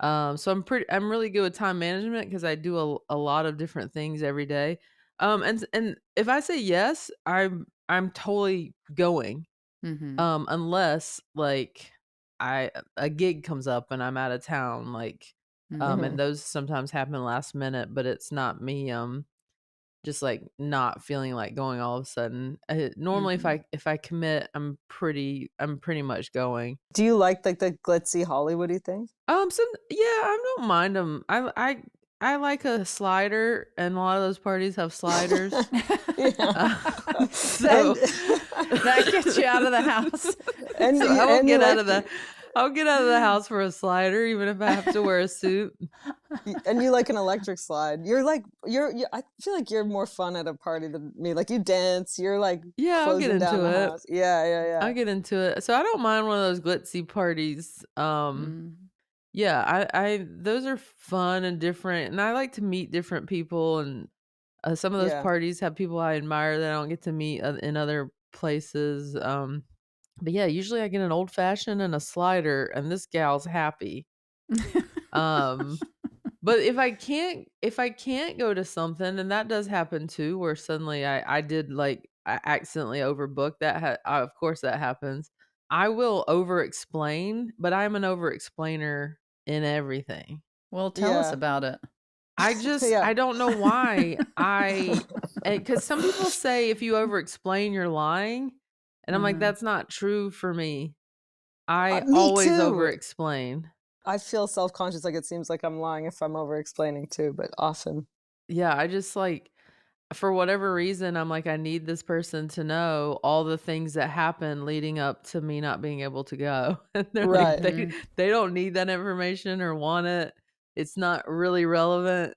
So I'm really good with time management because I do a lot of different things every day. And if I say yes, I'm totally going. Mhm. Unless like a gig comes up and I'm out of town, like Mhm. and those sometimes happen last minute, but it's not me just like not feeling like going all of a sudden. Normally Mhm. if I commit, I'm pretty much going. Do you like the glitzy Hollywoody things? So yeah, I don't mind them. I like a slider, and a lot of those parties have sliders. Yeah. So That gets you out of the house. And so you, and you like I'll get out of the house for a slider, even if I have to wear a suit. and you like an electric slide. I feel like you're more fun at a party than me. Like you dance, you're like Yeah, I'll get closing down into the it. house. Yeah. I'll get into it. So I don't mind one of those glitzy parties. Mm. Yeah, I those are fun and different, and I like to meet different people. And some of those Yeah. parties have people I admire that I don't get to meet in other places. But yeah, usually I get an old fashioned and a slider, and this gal's happy. Um, but if I can't go to something, and that does happen too, where suddenly I accidentally overbooked. Of course that happens. I will over explain, but I'm an over explainer in everything. Well, tell us Yeah. about it. Yeah. I don't know why because some people say if you over explain you're lying, and I'm like, Mhm. that's not true for me. I Me always over too. explain. I feel self-conscious, like it seems like I'm lying if I'm over-explaining too, but often. Yeah, I just like for whatever reason, I'm like, I need this person to know all the things that happen leading up to me not being able to go. And they're like, Right. they don't need that information or want it. It's not really relevant,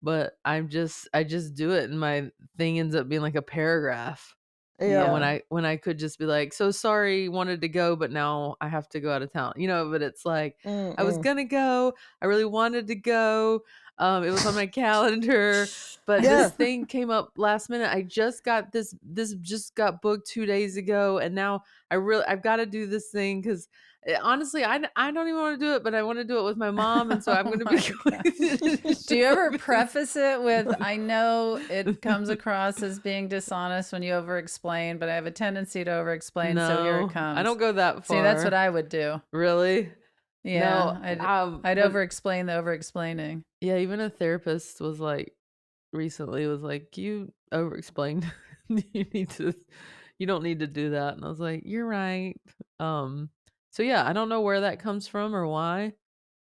but I just do it, and my thing ends up being like a paragraph. Yeah. When I could just be like, so sorry, wanted to go, but now I have to go out of town. But it's like I was Mm-mm. gonna go. I really wanted to go. It was on my calendar, but Yeah. this thing came up last minute. I just got this just got booked 2 days ago, and now I've got to do this thing because honestly, I don't even want to do it, but I want to do it with my mom, and so I'm going to be. Oh my gosh. Do you ever preface it with, I know it comes across as being dishonest when you over-explain, but I have a tendency to over-explain, so here it No, comes. I don't go that far. See, that's what I would do. Really? Yeah, No, I'd but over-explain the over-explaining. yeah, even a therapist was like recently was like, you over-explained. You don't need to do that. And I was like, you're right. So yeah, I don't know where that comes from or why.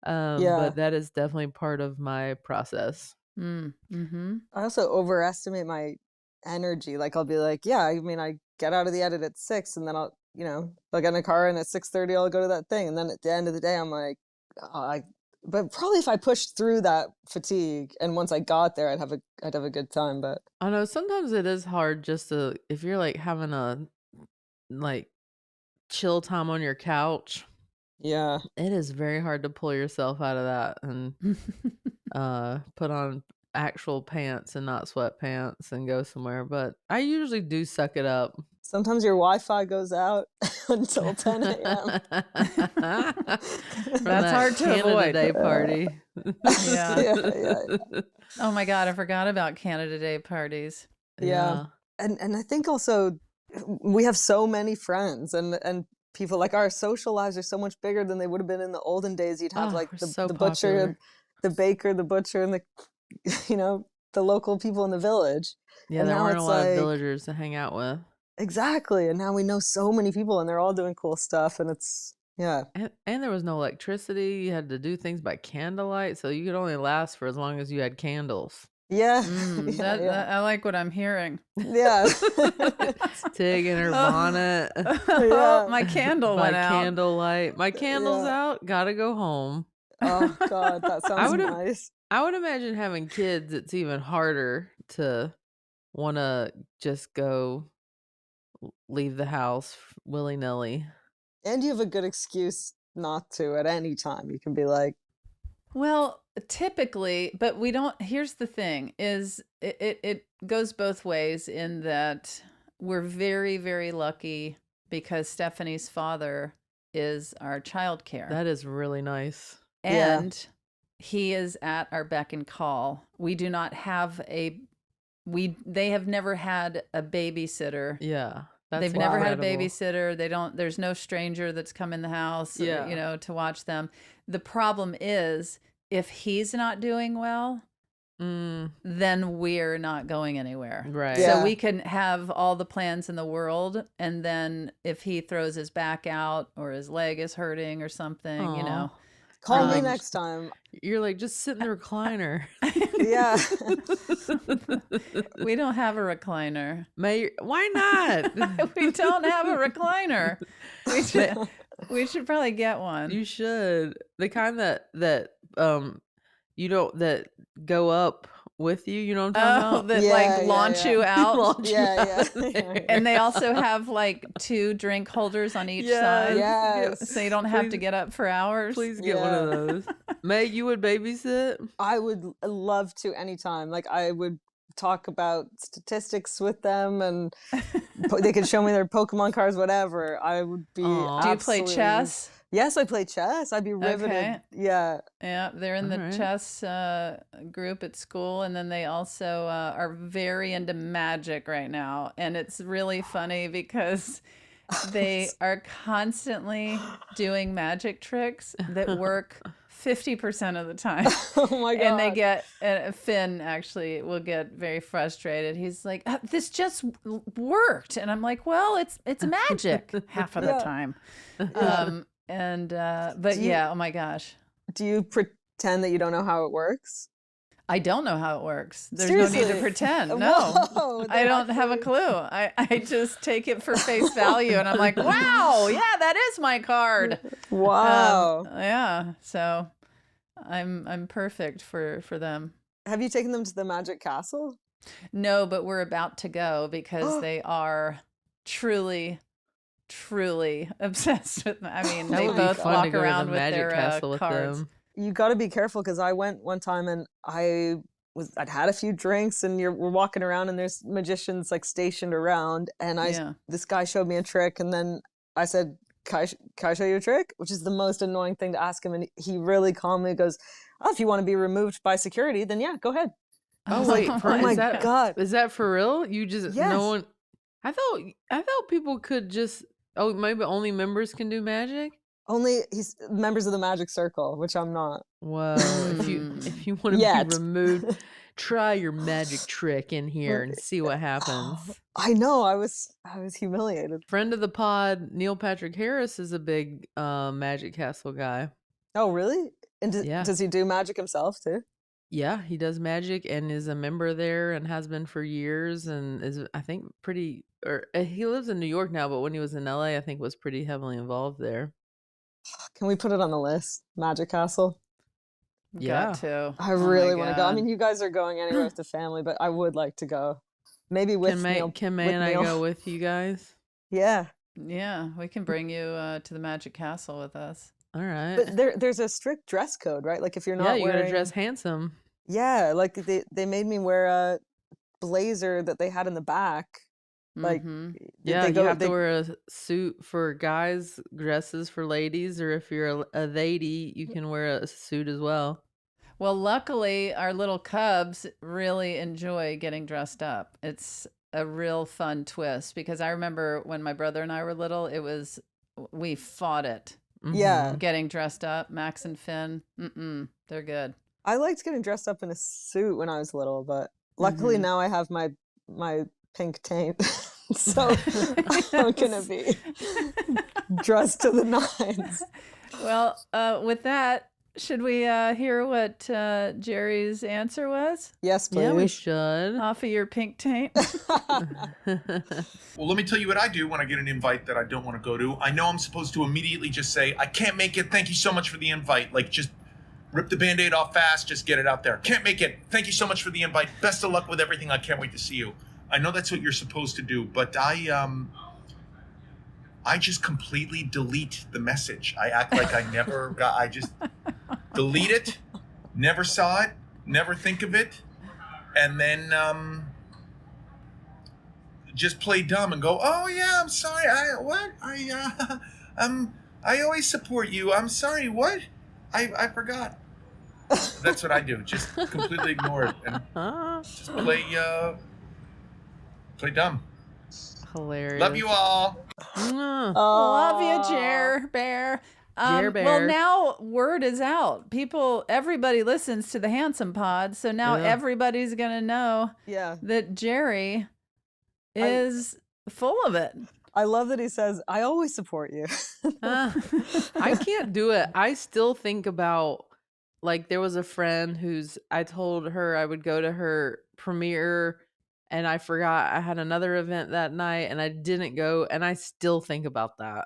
Yeah. But that is definitely part of my process. Mm-hmm. I also overestimate my energy. Like I'll be like, yeah, I mean, I get out of the edit at 6 and then I'll get in a car and at 6:30 I'll go to that thing. And then at the end of the day, I'm like, but probably if I pushed through that fatigue and once I got there, I'd have a good time. But I know sometimes it is hard just to, if you're like having a like chill time on your couch, yeah, it is very hard to pull yourself out of that and put on actual pants and not sweatpants and go somewhere. But I usually do suck it up. sometimes your Wi-Fi goes out until 10 a.m. That's hard to Canada avoid. Day party. Yeah. Oh my God, I forgot about Canada Day parties. Yeah. And I think also we have so many friends and people, like our social lives are so much bigger than they would have been in the olden days. You'd have like the butcher, the baker, the butcher, and the local people in the village. Yeah, and there now weren't it's a lot like, of villagers to hang out with. Exactly. And now we know so many people and they're all doing cool stuff and it's And there was no electricity. You had to do things by candlelight, so you could only last for as long as you had candles. Yeah. I like what I'm hearing. Yeah. Tig in her bonnet. Oh, my candle went out. Candlelight. My candle's out. Gotta go home. Oh God, that sounds nice. I would imagine having kids, it's even harder to want to just go leave the house willy-nilly. And you have a good excuse not to at any time. You can be like, well, typically, but we don't. Here's the thing: is it goes both ways in that we're very, very lucky because Stephanie's father is our childcare. That is really nice. And he is at our beck and call. We do not have they have never had a babysitter. Yeah. They've never had a babysitter. There's no stranger that's come in the house, to watch them. The problem is if he's not doing well, then we're not going anywhere. Right. So we can have all the plans in the world. And then if he throws his back out or his leg is hurting or something, call me next time. You're like, just sit in the recliner. Yeah. We don't have a recliner. Why not? We don't have a recliner. We should probably get one. You should. The kind that that go up with you, you know what I'm talking about? That launch you out. Yeah. And they also have like 2 drink holders on each side. Yes. So you don't have to get up for hours. Please get one of those. May, you would babysit? I would love to anytime. Like I would talk about statistics with them and they could show me their Pokemon cards, whatever. I would be Do you play chess? Yes, I play chess. I'd be riveted. Okay. Yeah. Yeah, they're in the chess group at school, and then they also are very into magic right now. And it's really funny because they are constantly doing magic tricks that work 50% of the time. Oh my God. And they get, Finn actually will get very frustrated. He's like, this just worked. And I'm like, well, it's magic half of the time. Oh my gosh. Do you pretend that you don't know how it works? I don't know how it works. There's Seriously? no need to pretend. No, Whoa, I don't have a clue. I just take it for face value and I'm like, wow, yeah, that is my card. Wow. Yeah. So I'm perfect for them. Have you taken them to the Magic Castle? No, but we're about to go because they are truly obsessed with them. I mean, That they would be both fun to walk go to the around with Magic their Castle with cards. them. You got to be careful because I went one time and I'd had a few drinks and we're walking around and there's magicians like stationed around and this guy showed me a trick and then I said, can I show you a trick? Which is the most annoying thing to ask him. And he really calmly goes, oh, if you want to be removed by security, then yeah, go ahead. Oh wait, oh my God. Is that for real? You just no one. I thought people could just. Oh, maybe only members can do magic. Only he's members of the magic circle, which I'm not. Whoa! If you want to Yet. be removed, try your magic trick in here and see what happens. I know. I was humiliated. Friend of the pod, Neil Patrick Harris is a big Magic Castle guy. Oh, really? And Yeah. does he do magic himself too? Yeah, he does magic and is a member there and has been for years and is, I think, pretty. Or he lives in New York now, but when he was in LA, I think was pretty heavily involved there. Can we put it on the list? Magic Castle. Yeah. Got to. I Oh my really want to go. I God. mean, you guys are going anywhere with the family, but I would like to go. Maybe with Neil. Can May with and I Neil. go with you guys? Yeah, Yeah, we can bring you to the Magic Castle with us. All right. but there's a strict dress code, right? Like if you're Yeah, not you wearing, gotta dress handsome. yeah, like they made me wear a blazer that they had in the back. Like Mhm. Yeah, they you go, have they, to wear a suit for guys, dresses for ladies, or if you're a lady, you can wear a suit as well. Well, luckily, our little cubs really enjoy getting dressed up. It's a real fun twist because I remember when my brother and I were little, we fought it yeah. getting dressed up. Max and Finn, they're good. I liked getting dressed up in a suit when I was little, but luckily Mhm. now I have my pink taint, so I'm gonna be dressed to the nines. Well, with that, should we hear what Jerry's answer was? Yes, please. Yeah, we should. Off of your pink taint? Well, let me tell you what I do when I get an invite that I don't want to go to. I know I'm supposed to immediately just say, I can't make it. Thank you so much for the invite. Like, just rip the Band-Aid off fast. Just get it out there. Can't make it. Thank you so much for the invite. Best of luck with everything. I can't wait to see you. I know that's what you're supposed to do, but I just completely delete the message. I act like I never got, I just delete it, never saw it, never think of it, and then just play dumb and go, oh yeah, I'm sorry, I always support you. I'm sorry, what? I forgot. That's what I do. Just completely ignore it and just play dumb. Hilarious. Love you all. Mwah. Love you, Jer Bear. Jer Well, Bear. now word is out. Everybody listens to the Handsome Pod, so now Yeah. everybody's gonna know Yeah, that Jerry is full of it. I love that he says, "I always support you." I can't do it. I still think about, like, there was a friend I told her I would go to her premiere and I forgot I had another event that night and I didn't go, and I still think about that.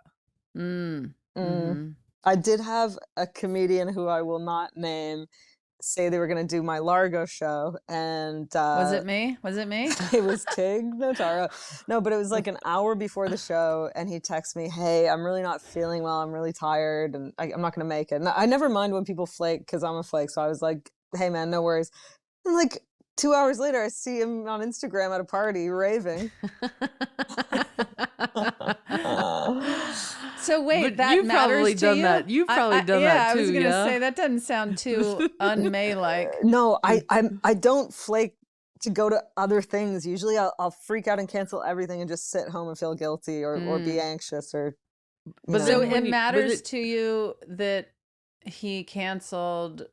I did have a comedian who I will not name say they were going to do my Largo show, and Was it me? it was Tig Notaro. No, but it was like an hour before the show, and he texted me, "Hey, I'm really not feeling well. I'm really tired, and I'm not going to make it." And I never mind when people flake because I'm a flake, so I was like, "Hey, man, no worries." And like 2 hours later, I see him on Instagram at a party raving. So wait, But that you've matters probably to done you? that. You've probably done yeah, that I was too, gonna yeah? say that doesn't sound too un-May-like. No, I don't flake to go to other things. Usually I'll freak out and cancel everything and just sit home and feel guilty or be anxious or But know. So then when it you- matters but to you that he canceled.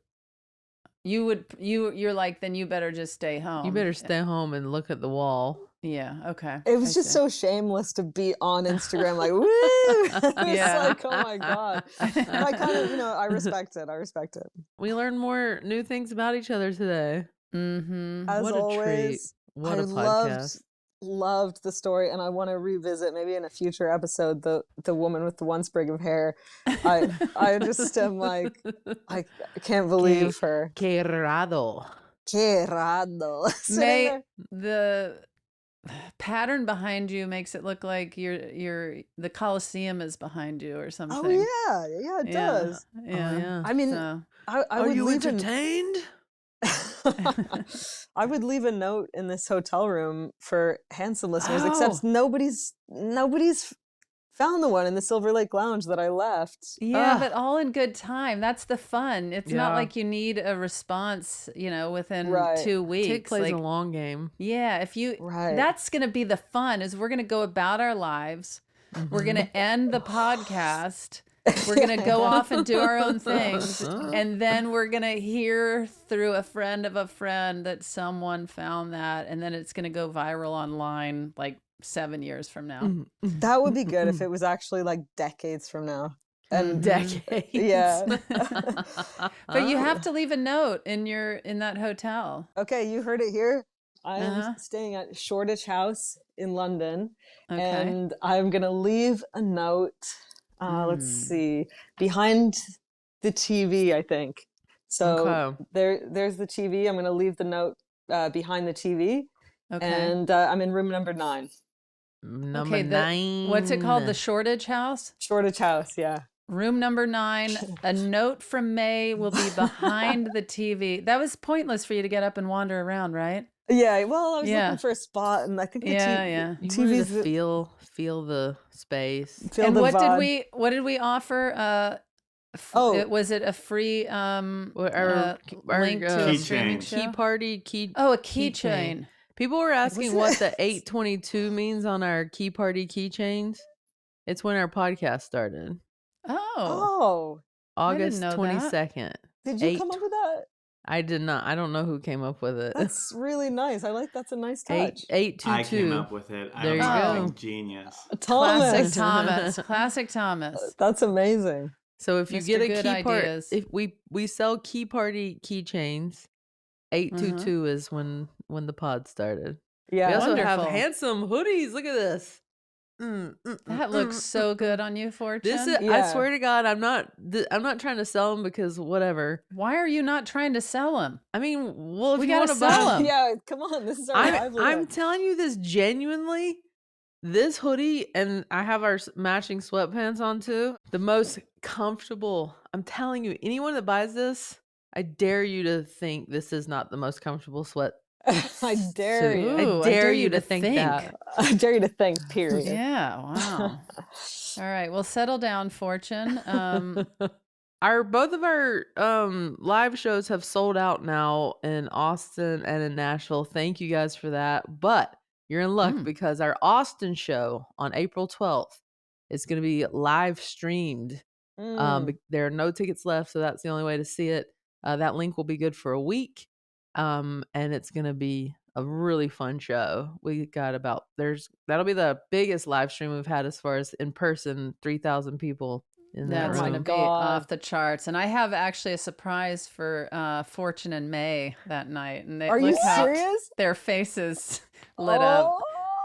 You're like, then you better just stay home. You better stay home and look at the wall. Yeah. Okay. It was I just see. so shameless to be on Instagram like, woo! It was Yeah. like, oh my God. And I kind of, I respect it. We learned more new things about each other today. Mm-hmm. As What a treat. always, What I a podcast. loved the story, and I want to revisit maybe in a future episode the woman with the one sprig of hair. I just am like, I can't believe her. Que raro. Que raro. Sitting May there. the pattern behind you makes it look like the Coliseum is behind you or something. Oh yeah, it does. Yeah. Oh, yeah. I mean, So- I Are would you leave entertained? I would leave a note in this hotel room for handsome listeners, Oh. except nobody's found the one in the Silver Lake Lounge that I left. Yeah, Ugh. but all in good time. That's the fun. It's not Yeah. like you need a response, within Right. 2 weeks. Tick plays Like, a long game. yeah, if you Right. that's going to be the fun is we're going to go about our lives. We're going to end the podcast We're going to go off and do our own things. And then we're going to hear through a friend of a friend that someone found that. And then it's going to go viral online like 7 years from now. That would be good if it was actually like decades from now. And Decades. yeah. But you have to leave a note in that hotel. Okay, you heard it here. I'm staying at Shoreditch House in London, and I'm gonna leave a note. Let's see, behind the TV, I think. So there's the TV. I'm gonna leave the note behind the TV, and I'm in room number 9. Number 9. What's it called? The Shoreditch House? Shoreditch House, yeah. Room number 9. A note from May will be behind the TV. That was pointless for you to get up and wander around, right? Yeah, well, I was looking for a spot, and I think the TV's feel the space. And what did we offer? Was it a free link to a streaming show? A keychain. People were asking what the 822 means on our key party keychains. It's when our podcast started. Oh. August 22nd. Did you come up with that? I did not. I don't know who came up with it. That's really nice. That's a nice touch. 822. I came up with it. There you go. Genius. Thomas. Classic Thomas. That's amazing. So if you get a key part, if we sell key party keychains, 822 is when the pod started. Yeah. We also have handsome hoodies. Look at this. That looks so good on you, Fortune. I swear to God, I'm not trying to sell them because whatever. Why are you not trying to sell them? I mean, well, if we you want to sell them. Yeah, come on, this is our livelihood. I'm telling you this genuinely. This hoodie, and I have our matching sweatpants on too. The most comfortable. I'm telling you, anyone that buys this, I dare you to think this is not the most comfortable sweat. I dare you. I dare you to think that. I dare you to think, period. Yeah, wow. All right, well, settle down, Fortune. Both of our live shows have sold out now in Austin and in Nashville. Thank you guys for that. But you're in luck because our Austin show on April 12th is going to be live streamed. There are no tickets left, so that's the only way to see it. That link will be good for a week. And it's gonna be a really fun show. We got that'll be the biggest live stream we've had as far as in person, 3,000 people in that room. That's gonna be off the charts. And I have actually a surprise for Fortune and May that night. And are you serious? Their faces lit up.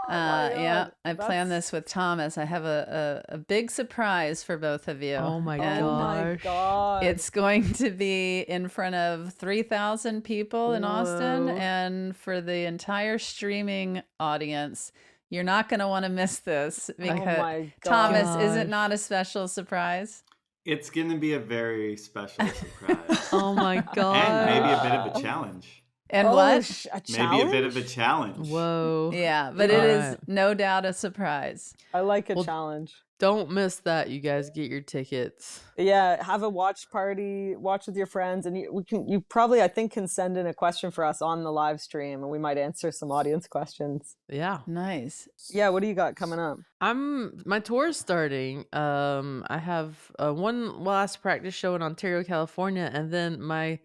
Yeah, I planned this with Thomas. I have a big surprise for both of you. Oh my gosh. It's going to be in front of 3,000 people in Austin, and for the entire streaming audience. You're not going to want to miss this because Thomas, is it not a special surprise? It's going to be a very special surprise. Oh my god. And maybe a bit of a challenge. And what? Maybe a bit of a challenge. Whoa. Yeah, but it is no doubt a surprise. I like a challenge. Don't miss that, you guys. Get your tickets. Yeah, have a watch party, watch with your friends, and you probably, I think, can send in a question for us on the live stream, and we might answer some audience questions. Yeah. Nice. Yeah, what do you got coming up? My tour is starting. I have one last practice show in Ontario, California, and then my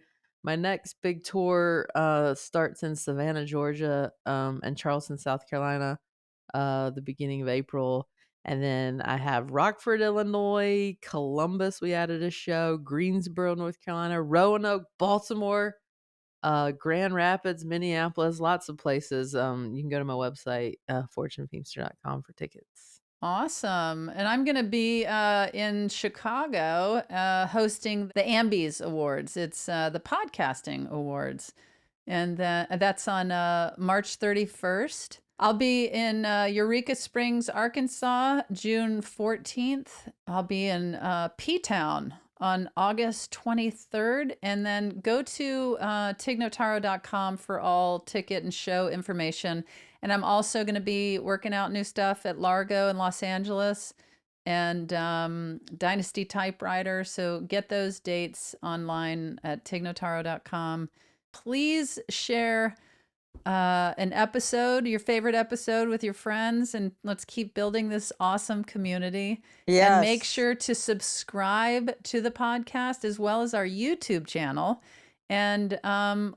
next big tour starts in Savannah, Georgia, and Charleston, South Carolina, the beginning of April. And then I have Rockford, Illinois, Columbus, we added a show, Greensboro, North Carolina, Roanoke, Baltimore, Grand Rapids, Minneapolis, lots of places. You can go to my website, fortunefeimster.com for tickets. Awesome. And I'm going to be in Chicago hosting the Ambies Awards. It's the Podcasting Awards. And that's on March 31st. I'll be in Eureka Springs, Arkansas, June 14th. I'll be in P-Town on August 23rd. And then go to tignotaro.com for all ticket and show information. And I'm also going to be working out new stuff at Largo in Los Angeles and Dynasty Typewriter. So get those dates online at tignotaro.com. Please share an episode, your favorite episode with your friends, and let's keep building this awesome community. And make Yes. sure to subscribe to the podcast as well as our YouTube channel and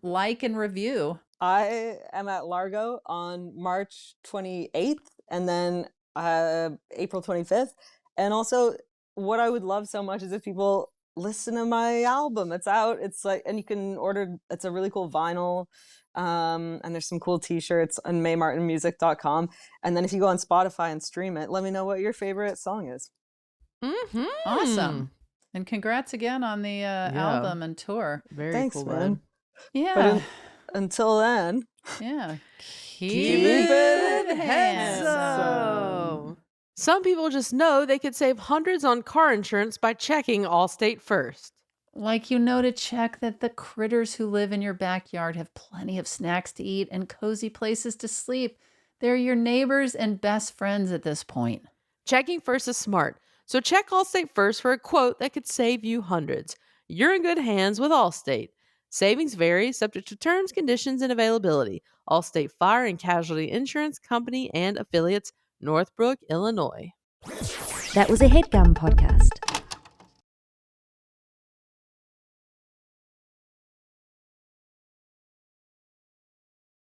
like and review. I am at Largo on March 28th and then April 25th. And also, what I would love so much is if people listen to my album. It's out. It's like, and you can order, it's a really cool vinyl. And there's some cool t-shirts on maymartinmusic.com. And then if you go on Spotify and stream it, let me know what your favorite song is. Mm-hmm. Awesome. And congrats again on the album and tour. Very Thanks, cool, man. Yeah. Until then, Yeah. keep it handsome. Some people just know they could save hundreds on car insurance by checking Allstate first. Like you know to check that the critters who live in your backyard have plenty of snacks to eat and cozy places to sleep. They're your neighbors and best friends at this point. Checking first is smart, so check Allstate first for a quote that could save you hundreds. You're in good hands with Allstate. Savings vary, subject to terms, conditions, and availability. Allstate Fire and Casualty Insurance Company and affiliates, Northbrook, Illinois. That was a HeadGum podcast.